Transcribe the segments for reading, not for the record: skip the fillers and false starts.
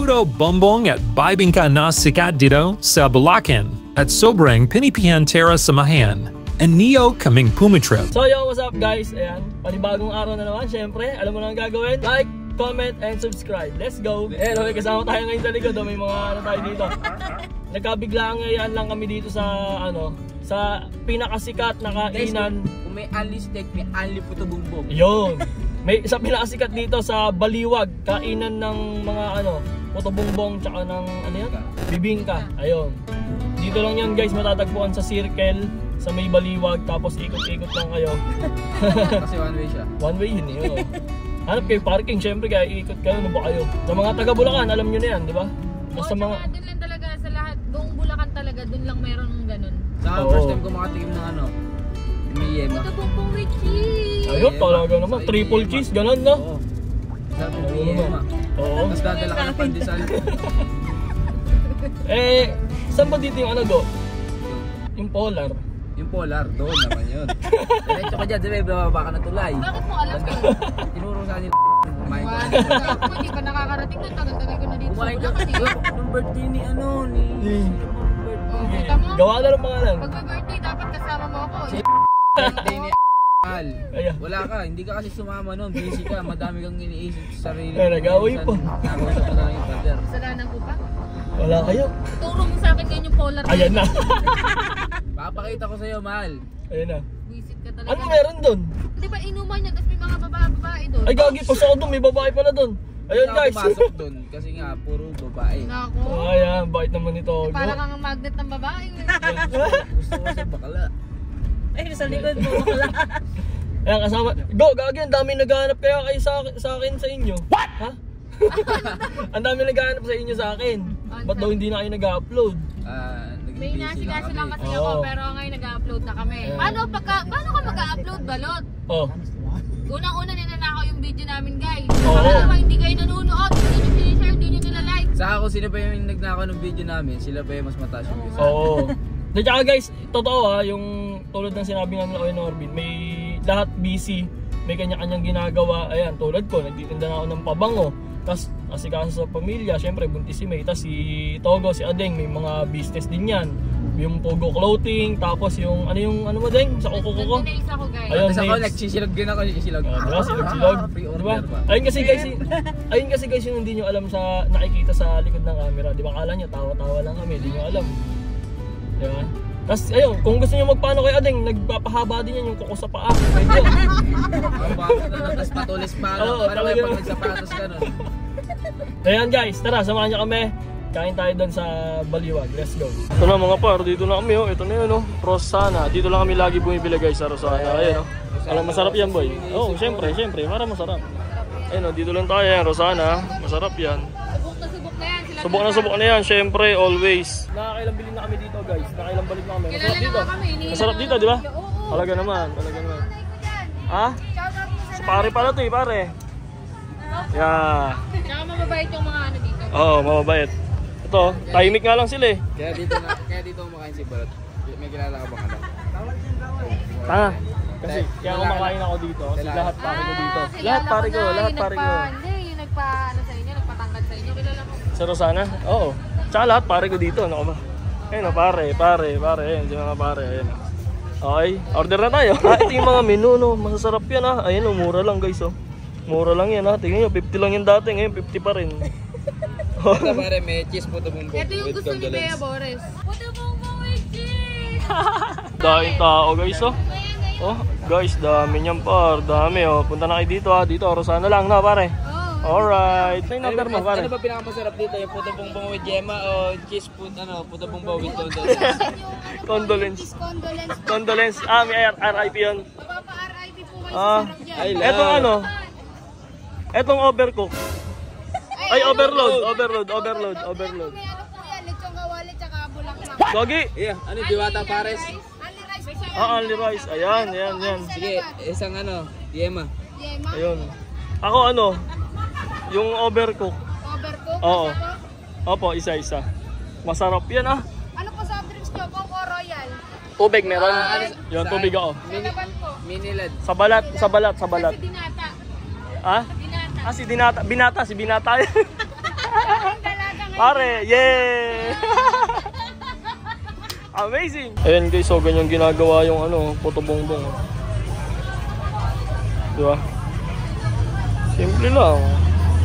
Puto Bumbong at Bibingka na sikat dito sa Bulacan at sobrang pinipihan tera samahan and Neo kaming pumitrip. So yo, what's up guys? Ayan, panibagong araw na naman. Syempre, alam mo na ang gagawin. Like, comment, and subscribe. Let's go! Eh, okay, kasama tayo ngayon sa likod. May mga ano tayo dito. Nagkabiglaan ngayon lang kami dito sa sa pinakasikat na kainan. Kung may only steak, may only puto bumbong. Yun! May sa pinakasikat dito sa Baliwag, kainan ng mga puto bumbong tsaka ng bibingka. Ayun. Dito lang yan guys, matatagpuan sa Circle sa may Baliwag, tapos ikot-ikot lang kayo. Kasi one way siya. One way yun eh. Hanap kayo parking, syempre kaya ikot kayo, ano ba kayo? Sa mga taga Bulacan, alam nyo na yan, di ba? Sa mga doon lang talaga sa lahat, buong Bulacan talaga, doon lang meron ng ganun. Sa first time ko makatikim ng may yema. Puto bumbong with cheese. Ayun, talaga naman, triple cheese, ganun no? Oo. Sarap yung may yema. Oo. Tapos dadala ka ng pandesal. Saan ba dito yung yung Polar? Yung Polar, doon naman yun. Diretso ka dyan, sabi, bababa ka na tulay. Bakit mo alam yun? Tinuro sa akin kumain ka. Ako hindi pa nakakarating doon, tagal-tagal ko na dito sa Kumain ka. Bulacan. Yung birthday ni Kita mo? Gawa na ng pangalan. Pag may birthday, dapat kasama mo ako. birthday ni Al. Ayan. Wala ka, hindi ka kasi sumama noon. Busy ka, madami kang iniisip sa sarili. Nag-away pa. Nag-away pa na lang yung brother. Kasalanan ko pa. Wala kayo. Turo mo sa akin ngayon yung Polar. Ayan na. Papakita ko sa'yo, mahal. Ayan na. Visit ka talaga. Ano meron doon? Di ba inuman niya, tapos may mga babae doon. Ay gagi, pasok ako doon, may babae pala doon. Ayun Hindi guys. ako pumasok doon kasi nga, puro babae. Nako. Ayan, bait naman ito. Parang kang magnet ng babae. Gusto ko sa bakala. Ay, sa likod mo, bakla. Ayan, kasama. Go, gagi, ang dami naghahanap kaya kayo sa akin sa inyo. What? Ha? Ang dami naghahanap sa inyo sa akin. Ba't daw hindi na kayo nag-upload? May inasigaso lang kasi ako, pero ngayon nag-upload na kami. Paano ka mag-upload, balot? Oh. Unang-una ninanakaw yung video namin guys. Oo. Pangalawa, hindi kayo nanonood, hindi nyo sinishare, hindi nyo nilalike. Sa ako, sino pa yung nagnakaw ng video namin, sila pa yung mas mataas yung views. Oo. Tsaka guys, totoo yung tulad ng sinabi nga nila kay Norbin, may lahat busy, may kanya-kanyang ginagawa. Ayan, tulad ko, nagtitinda na ako ng pabango. Tapos, asikaso sa pamilya, syempre buntis si May. Tapos si Togo, si Adeng, may mga business din yan. Yung Pogo Clothing, tapos yung, ano mo Deng? Sa kuko ko. Nandun na isa ko guys. Ayun, Tapos ako, nails. nagsisilog din ako, nagsisilog. Diba? Silog-silog. Diba? Ayun kasi guys yung hindi nyo alam sa nakikita sa likod ng camera. Diba? Akala nyo, tawa-tawa lang kami. Hindi nyo alam. Diba? Tapos ayun, kung gusto nyo magpaano kay Adeng, nagpapahaba din yan yung kuko sa paa. Pwede yun. Tapos patulis pa. Oo, Para may talaga. pag nagsapatos ka nun. Ayan guys, tara, samahan nyo kami. Kain tayo doon sa Baliwag. Let's go. Ito na mga par, dito na kami. Ito na yun, Rosana. Dito lang kami lagi bumibili guys sa Rosana. Ayan, alam, masarap yan boy. Oo, syempre, para masarap. Ayun, dito lang tayo, Rosana. Masarap yan. Subok na Subok na yan, syempre, always. Nakakailang bilhin na kami dito guys. Nakakailang balik na kami. Masarap dito. Masarap dito, di ba? Talaga naman. Ha? Si pare pala to pare. Yeah. Tsaka mababait yung mga ano dito. Oo, mababait. Ito, tahimik nga lang sila eh. Kaya dito kumakain si Barot. May kilala ka bang ano? Tanga. Kasi kaya kumakain ako dito. Kasi lahat pare ko dito. Lahat pare ko. Hindi, yung nagpa-ano sa inyo, nagpatanggal sa inyo. Kilala mo? Sa Rosana? Oo. Tsaka lahat pare ko dito. Ano ka ba? Ayun o, pare. Ayun, si mga pare. Ayun o. Okay, order na tayo. Ito yung mga menu, no. Masasarap yan ha. Ayun o, mura lang guys o. Mura lang yan ha. Tingnan nyo, 50 lang yung dati. Ngayon, 50 pa rin. Ito pare, may cheese puto bumbong. Ito yung gusto ni Bea Bores. Puto bumbong with cheese! Daming tao guys oh. Oh, guys, dami niyan par. Dami oh. Punta na kayo dito ha. Dito, Rosana lang na pare. Alright. Ano yung order mo pare? Ano ba pinakamasarap dito? Yung puto bumbong with yema o cheese puto bumbong with condolence? Condolence. May RIP yun. Mapapa-RIP po kayo sa sarap dyan. Etong etong overcook. Ay, overload. May ano po yan, lechong kawali tsaka bulaklak. Gogi. Yeah, ano, Diwata Pares? Only rice. Only rice. Ayan. Sige, isang yema. Yema. Ayun. Ako yung overcook. Overcook. Oo. Masarap. Opo, isa-isa. Masarap yan ah. Ano po soft drinks nyo? Coco Royal. Tubig meron. Yun, tubig ako. Sa laban po. Minilad. Sa balat. Kasi dinata. Ha? Dinata. Si Binata. Ang Pare, yeah! Amazing! Ayan guys, so ganyan ginagawa yung ano, puto bongbong. Diba? Simple lang.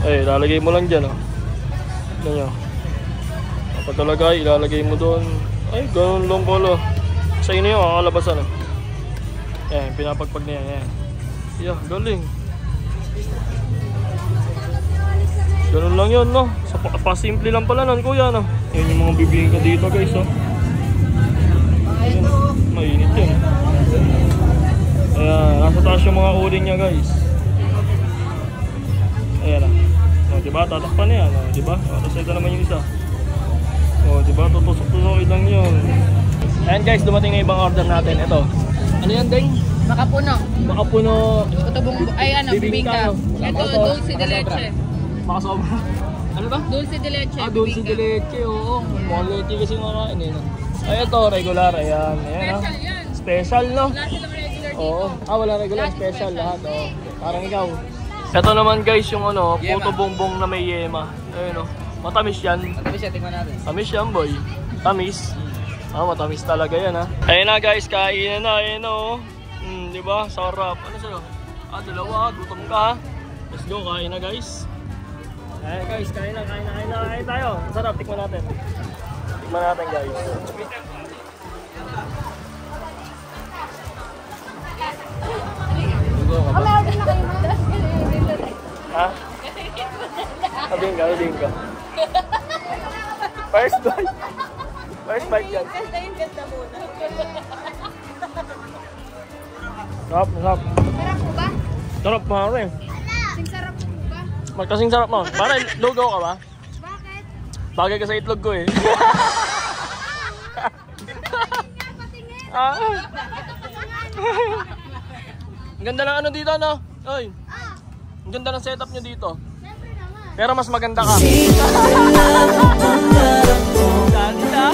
Ay, ilalagay mo lang dyan, oh. Ano nyo? Kapag talaga, ilalagay mo doon. Ay, ganun lang pala. Sa inyo yung kakalabasan, oh. Ayan, pinapagpag na yan, ayan. Yeah, galing. Ganun lang yun, no? Pa-simple lang pala nun, kuya, no? Ayan yung mga bibingka dito, guys, oh. Ayan, mainit yun. Ayan, nasa taas yung mga uling niya, guys. Ayan, oh, diba? Tatakpan na yan, oh, diba? Tapos ito naman yung isa. Oh, diba? Tutusok-tusokin lang yun. Ayan, guys, dumating na ibang order natin. Ito. Ano yan, Deng? Makapuno. Makapuno. Ay, ano, bibingka. Ito, dulce de leche. Makasobra. Ano ba? Dulce de leche. Ah, dulce de leche, oo. Quality kasi makain eh. Ay, ito, regular. Ayan, ayan, Special yan. Special, no? Wala silang regular dito. Oo. Ah, wala regular, special lahat, oo. Parang ikaw. Ito naman, guys, yung ano, puto bongbong na may yema. Ayun, oh. Matamis yan. Matamis yan, tingnan natin. Tamis yan, boy. Tamis. Ah, matamis talaga yan, ha. Ayun na, guys, kain na, ayun, oh. Diba? Sarap. Ano sa'yo? Ah, dalawa. Gutom ka, ha. Let's go, kain na, guys. Ayun, guys, kain na tayo. Masarap, tikman natin. Tikman natin, guys. Ha? Sabihin ka. First bite. First bite yan. Ganda muna. Sarap. Sarap po ba? Sarap, pare. Sing sarap po ba? Magkasing sarap mo. Pare, lugaw ka ba? Bakit? Bagay ka sa itlog ko, eh. Ah. Ang ganda ng ano dito, no? Oy. Ang ganda ng setup nyo dito. Siyempre naman. Pero mas maganda ka. Dali na.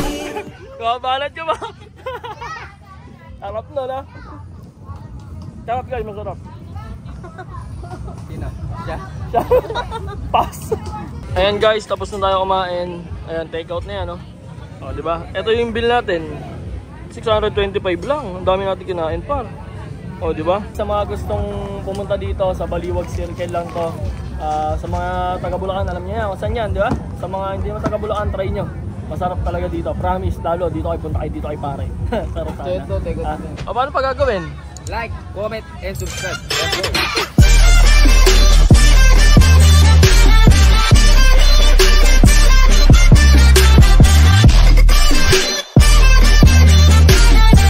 Kabalat ka ba? Sarap na, na. Sarap, guys, masarap. Sino? Siya. Pass. Ayan, guys, tapos na tayo kumain. Ayan, take out na yan, no? O, diba? Ito yung bill natin. 625 lang. Ang dami natin kinain, par. O, diba? Sa mga gustong pumunta dito sa Baliwag Circle lang to. Sa mga taga-Bulacan, alam niyo yan kung saan yan, diba? Sa mga hindi naman taga-Bulacan, try nyo. Masarap talaga dito. Promise, lalo. Dito kayo punta kayo, dito kayo pare. Sarap sana. Ito, O, paano pa gagawin? Like, comment, and subscribe. Let's go.